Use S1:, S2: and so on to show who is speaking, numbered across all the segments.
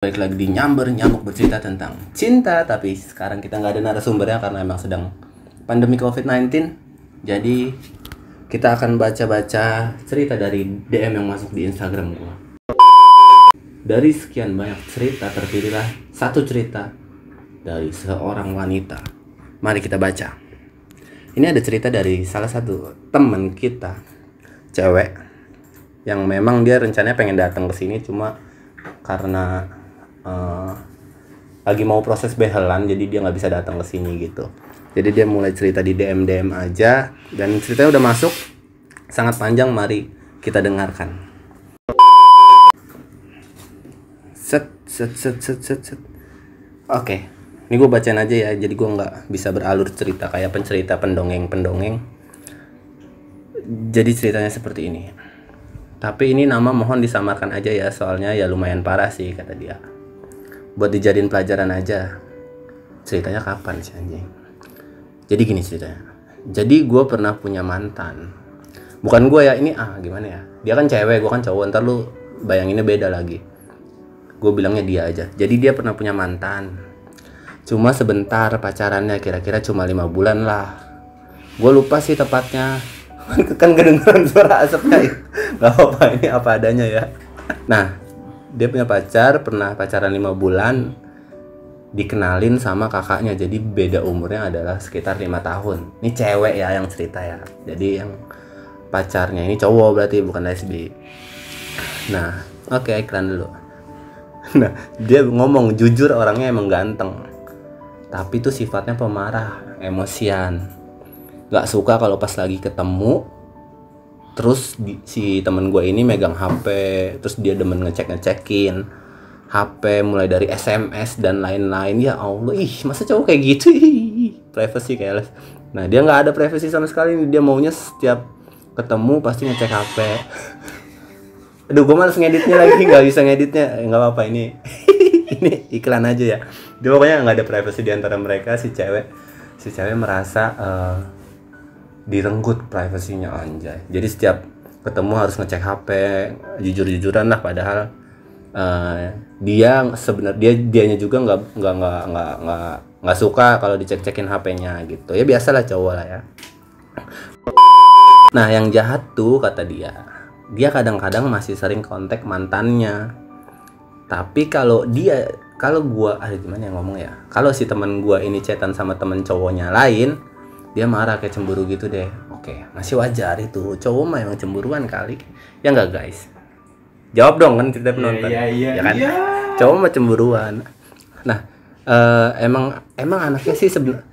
S1: Baik lagi di Nyamuk bercerita tentang cinta. Tapi sekarang kita nggak ada narasumbernya karena emang sedang pandemi COVID-19. Jadi kita akan baca-baca cerita dari DM yang masuk di Instagram gua. Dari sekian banyak cerita terpilihlah satu cerita dari seorang wanita. Mari kita baca. Ini ada cerita dari salah satu teman kita, cewek, yang memang dia rencananya pengen datang ke sini, cuma karena lagi mau proses behelan, jadi dia nggak bisa datang ke sini gitu. Jadi dia mulai cerita di DM aja, dan ceritanya udah masuk, sangat panjang. Mari kita dengarkan. Set. Oke, ini gue bacain aja ya. Jadi gue nggak bisa beralur cerita kayak pencerita pendongeng. Jadi ceritanya seperti ini. Tapi ini nama mohon disamarkan aja ya, soalnya ya lumayan parah sih kata dia. Buat dijadiin pelajaran aja. Ceritanya kapan sih anjing? Jadi gini ceritanya. Jadi gue pernah punya mantan. Bukan gue ya, ini gimana ya? Dia kan cewek, gue kan cowok. Ntar lu bayanginnya beda lagi. Gue bilangnya dia aja. Jadi dia pernah punya mantan. Cuma sebentar pacarannya, kira-kira cuma 5 bulan lah. Gue lupa sih tepatnya. Kan kedengeran suara asapnya ya. Gak apa-apa, ini apa adanya ya. Nah, dia punya pacar, pernah pacaran 5 bulan, dikenalin sama kakaknya. Jadi beda umurnya adalah sekitar 5 tahun. Ini cewek ya yang cerita ya. Jadi yang pacarnya ini cowok berarti, bukan lesbi. Nah, oke, iklan dulu. Nah, dia ngomong jujur orangnya emang ganteng, tapi tuh sifatnya pemarah, emosian. Gak suka kalau pas lagi ketemu terus si temen gue ini megang HP, terus dia demen ngecekin HP mulai dari SMS dan lain-lain. Ya Allah, masa cowok kayak gitu? Privacy careless. Nah, dia nggak ada privacy sama sekali. Dia maunya setiap ketemu pasti ngecek HP. Aduh, gue males ngeditnya lagi, nggak bisa ngeditnya. Nggak apa-apa, ini ini iklan aja ya. Dia pokoknya nggak ada privacy di antara mereka. Si cewek merasa direnggut privasinya, anjay. Jadi setiap ketemu harus ngecek HP, jujur-jujuran lah. Padahal dia sebenarnya dianya juga nggak suka kalau dicek-cekin HP-nya gitu. Ya biasalah cowok lah ya. Nah, yang jahat tuh kata dia kadang-kadang masih sering kontak mantannya. Tapi kalau gua gimana ya ngomong ya, kalau si teman gua ini chatan sama temen cowoknya lain, dia marah kayak cemburu gitu deh. Oke, masih wajar itu. Cowok mah emang cemburuan kali. Ya enggak, guys? Jawab dong, kan cerita penonton.
S2: Iya,
S1: ya kan?
S2: Iya.
S1: Cowok mah cemburuan. Nah, emang anaknya sih sebenarnya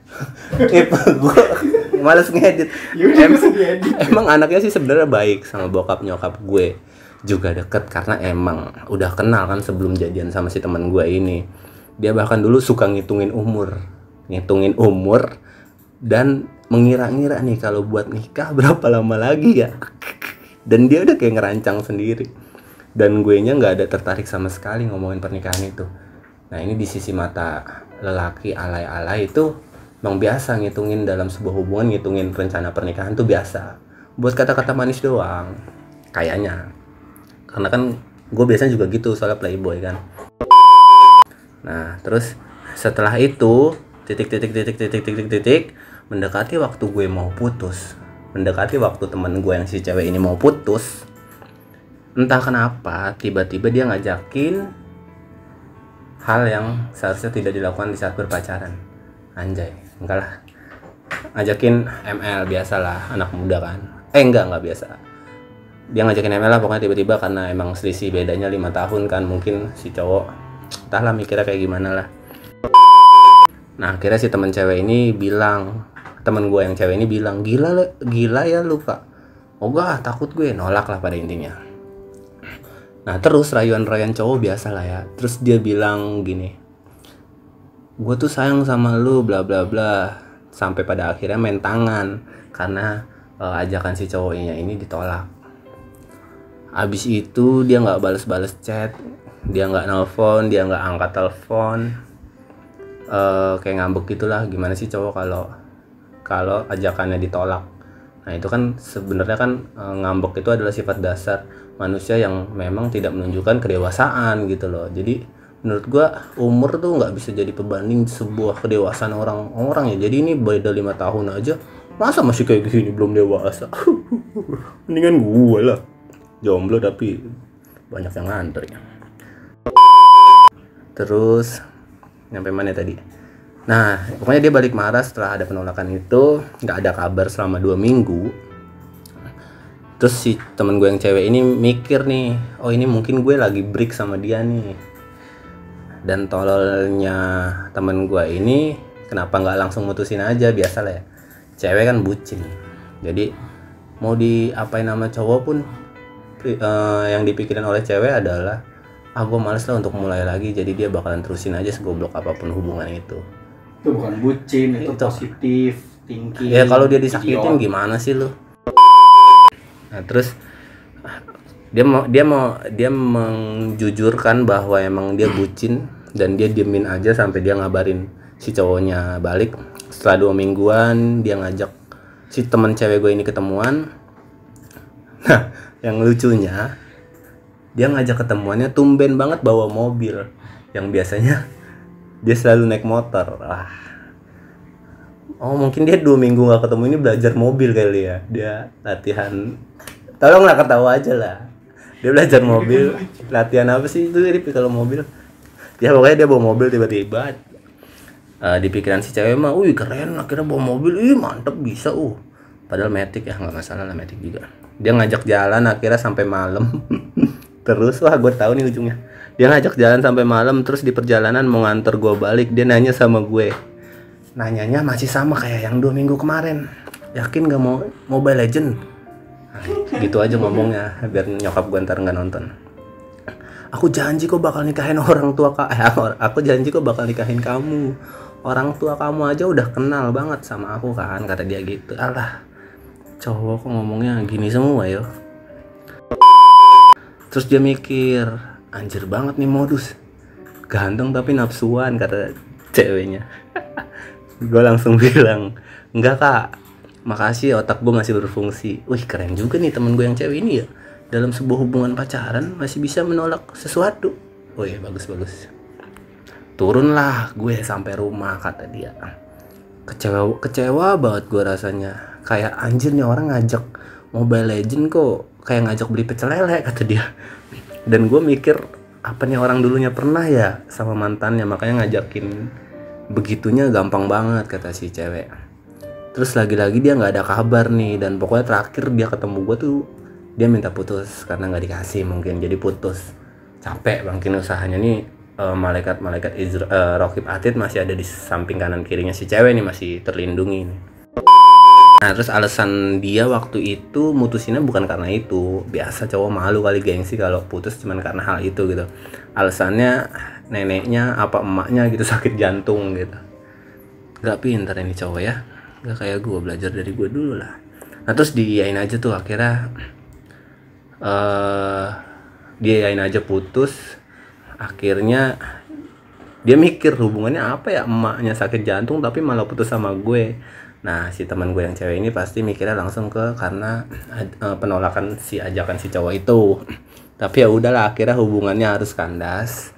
S1: gua males ngedit. Emang anaknya sih sebenarnya baik sama bokap nyokap gue. Juga deket karena emang udah kenal kan sebelum jadian sama si teman gue ini. Dia bahkan dulu suka ngitungin umur dan mengira-ngira nih kalau buat nikah berapa lama lagi ya. Dan dia udah kayak ngerancang sendiri. Dan gue nya nggak ada tertarik sama sekali ngomongin pernikahan itu. Nah, ini di sisi mata lelaki alay-alay itu emang biasa ngitungin dalam sebuah hubungan, ngitungin rencana pernikahan tuh biasa. Buat kata-kata manis doang kayaknya. Karena kan gue biasanya juga gitu, soalnya playboy kan. Nah, terus setelah itu mendekati waktu gue mau putus, mendekati waktu temen gue yang si cewek ini mau putus, entah kenapa tiba-tiba dia ngajakin hal yang seharusnya tidak dilakukan di saat berpacaran. Anjay, enggak lah, ngajakin ML biasalah, anak muda kan. Enggak biasa. Dia ngajakin ML lah pokoknya tiba-tiba, karena emang selisih bedanya 5 tahun kan. Mungkin si cowok entahlah mikirnya kayak gimana lah. Nah, akhirnya si temen gue yang cewek ini bilang, gila ya lu Kak. Oh gak, takut gue, nolak lah pada intinya. Nah, terus rayuan-rayuan cowok biasa lah ya. Terus dia bilang gini, gue tuh sayang sama lu bla bla bla. Sampai pada akhirnya main tangan karena ajakan si cowoknya ini ditolak. Abis itu dia nggak bales chat, dia nggak nelpon, dia nggak angkat telepon. Kayak ngambek gitulah. Gimana sih cowok kalau ajakannya ditolak? Nah, itu kan sebenarnya kan ngambek itu adalah sifat dasar manusia yang memang tidak menunjukkan kedewasaan gitu loh. Jadi menurut gua umur tuh nggak bisa jadi pebanding sebuah kedewasaan orang-orang ya. Jadi ini beda 5 tahun aja masa masih kayak gini, belum dewasa. Mendingan gua lah jomblo tapi banyak yang ngantri. Terus nyampe mana tadi? Nah pokoknya dia balik marah setelah ada penolakan itu, nggak ada kabar selama 2 minggu. Terus si temen gue yang cewek ini mikir nih, oh ini mungkin gue lagi break sama dia nih. Dan tololnya temen gue ini kenapa nggak langsung mutusin aja, biasa lah ya, cewek kan bucin. Jadi mau diapain nama cowok pun yang dipikirin oleh cewek adalah gue males lah untuk mulai lagi, jadi dia bakalan terusin aja segoblok apapun hubungan itu.
S2: Itu bukan bucin, itu positif thinking.
S1: Ya kalau dia disakitin gimana sih lu? Nah terus dia menjujurkan bahwa emang dia bucin dan dia diemin aja sampai dia ngabarin si cowoknya balik. Setelah 2 mingguan dia ngajak si teman cewek gue ini ketemuan. Nah yang lucunya dia ngajak ketemuannya tumben banget bawa mobil, yang biasanya dia selalu naik motor. Oh mungkin dia 2 minggu gak ketemu ini belajar mobil kali ya, dia latihan. Tolonglah ketawa aja lah, dia belajar mobil. Latihan apa sih itu kalau mobil ya, pokoknya dia bawa mobil tiba-tiba di pikiran si cewek mah wih keren akhirnya bawa mobil, mantep bisa padahal Matic ya, nggak masalah lah Matic juga. Dia ngajak jalan akhirnya sampai malam. Terus gue tahu nih ujungnya, dia ngajak jalan sampai malam. Terus di perjalanan mau nganter gue balik, dia nanya sama gue, nanyanya masih sama kayak yang 2 minggu kemarin, yakin gak mau Mobile Legend? Gitu aja ngomongnya biar nyokap gue ntar nggak nonton. Aku janji kok bakal nikahin orang tua aku janji kok bakal nikahin kamu, orang tua kamu aja udah kenal banget sama aku kan, kata dia gitu. Alah cowok kok ngomongnya gini semua yo. Terus dia mikir, anjir banget nih modus, ganteng tapi nafsuan, kata ceweknya. Gue langsung bilang, enggak kak, makasih otak gue masih berfungsi. Wih keren juga nih temen gue yang cewek ini ya, dalam sebuah hubungan pacaran masih bisa menolak sesuatu. Wih bagus. Turunlah gue sampai rumah, kata dia. Kecewa banget gue rasanya, kayak anjir nih orang ngajak Mobile Legend kok kayak ngajak beli pecel lele, kata dia. Dan gue mikir, apa nih orang dulunya pernah ya sama mantannya, makanya ngajakin begitunya gampang banget, kata si cewek. Terus lagi-lagi dia nggak ada kabar nih, dan pokoknya terakhir dia ketemu gue tuh dia minta putus karena nggak dikasih, mungkin jadi putus. Capek bangkin usahanya nih. Malaikat Raqib Atid masih ada di samping kanan kirinya si cewek nih, masih terlindungi nih. Nah terus alasan dia waktu itu mutusinnya bukan karena itu, biasa cowok malu kali gengsi kalau putus cuman karena hal itu gitu. Alasannya neneknya apa emaknya gitu sakit jantung gitu. Gak pintar ini cowok ya, gak kayak gue, belajar dari gue dulu lah. Nah terus diiyain aja tuh akhirnya diiyain aja putus. Akhirnya dia mikir hubungannya apa ya, emaknya sakit jantung tapi malah putus sama gue. Nah si teman gue yang cewek ini pasti mikirnya langsung ke karena penolakan si ajakan si cowok itu. Tapi ya udahlah, akhirnya hubungannya harus kandas.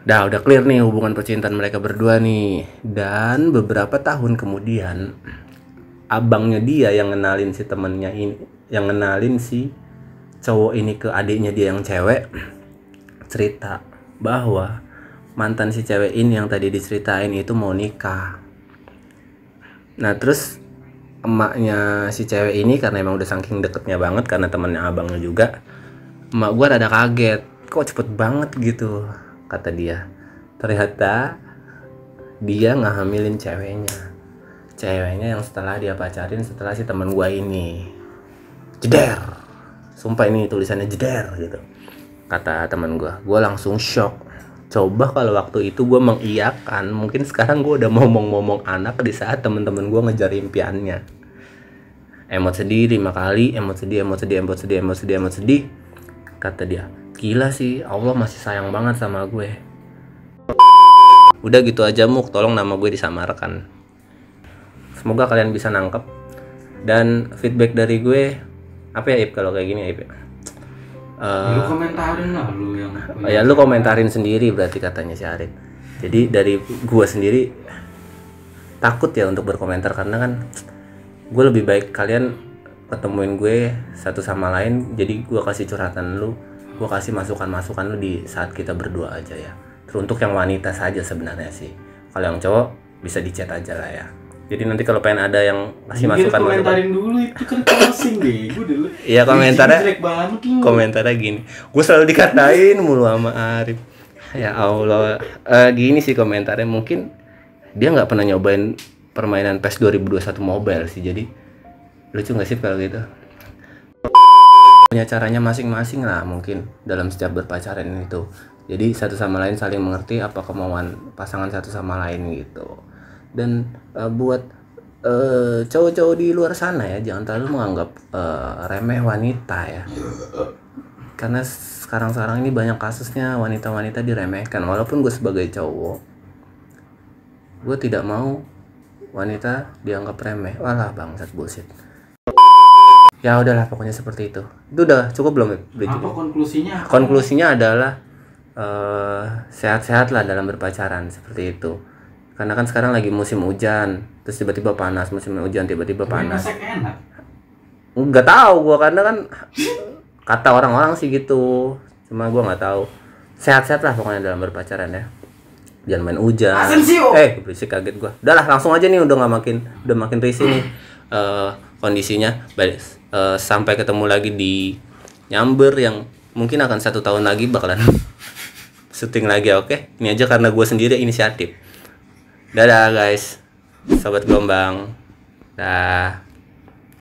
S1: Udah clear nih hubungan percintaan mereka berdua nih. Dan beberapa tahun kemudian abangnya dia yang ngenalin si temennya ini, yang ngenalin si cowok ini ke adiknya dia yang cewek, cerita bahwa mantan si cewek ini yang tadi diceritain itu mau nikah. Nah terus emaknya si cewek ini karena emang udah saking deketnya banget karena temennya abangnya juga, emak gue rada kaget, kok cepet banget gitu, kata dia. Ternyata dia ngehamilin ceweknya yang setelah dia pacarin setelah si teman gue ini. Jeder, sumpah ini tulisannya jeder gitu, kata teman gue langsung shock. Coba kalau waktu itu gue mengiyakan, mungkin sekarang gue udah ngomong anak di saat teman-teman gue ngejar impiannya. Emot sedih 5 kali, emot sedih, kata dia. Gila sih, Allah masih sayang banget sama gue. Udah gitu aja Muk, tolong nama gue disamarkan. Semoga kalian bisa nangkep. Dan feedback dari gue, apa ya Ip kalau kayak gini Ip?
S2: Lu komentarin lah lu yang
S1: Ya lu komentarin sendiri berarti katanya si Arif. Jadi dari gua sendiri takut ya untuk berkomentar karena kan gue lebih baik kalian ketemuin gue satu sama lain, jadi gue kasih curhatan lu, gue kasih masukan lu di saat kita berdua aja ya. Teruntuk yang wanita saja sebenarnya sih. Kalau yang cowok bisa di chat aja lah ya. Jadi nanti kalau pengen ada yang kasih masukan,
S2: komentarin dulu itu kan closing deh gue dulu.
S1: Iya komentarnya
S2: jelek banget lu.
S1: Komentarnya gini, gue selalu dikatain mulu sama Arif. Ya Allah, gini sih komentarnya, mungkin dia nggak pernah nyobain permainan PES 2021 mobile sih, jadi lucu nggak sih kalau gitu. Punya caranya masing-masing lah mungkin dalam setiap berpacaran itu. Jadi satu sama lain saling mengerti apa kemauan pasangan satu sama lain gitu. Dan buat cowok-cowok di luar sana ya, jangan terlalu menganggap remeh wanita ya. Karena sekarang ini banyak kasusnya wanita-wanita diremehkan. Walaupun gue sebagai cowok, gue tidak mau wanita dianggap remeh. Walah bangsat, bullshit. Ya udahlah pokoknya seperti itu. Itu udah cukup belum?
S2: Apa konklusinya?
S1: Konklusinya adalah sehat-sehat lah dalam berpacaran, seperti itu. Karena kan sekarang lagi musim hujan, terus tiba-tiba panas, musim hujan tiba-tiba panas.
S2: Enak.
S1: Nggak tahu gua, karena kan kata orang-orang sih gitu. Cuma gua nggak tahu. Sehat-sehat lah pokoknya dalam berpacaran ya. Jangan main hujan. Berisik, kaget gua. Udahlah langsung aja nih, udah makin risih nih kondisinya. Sampai ketemu lagi di Nyamber yang mungkin akan 1 tahun lagi bakalan syuting lagi, oke? Ini aja karena gue sendiri inisiatif. Dadah guys, sobat gelombang. Dah.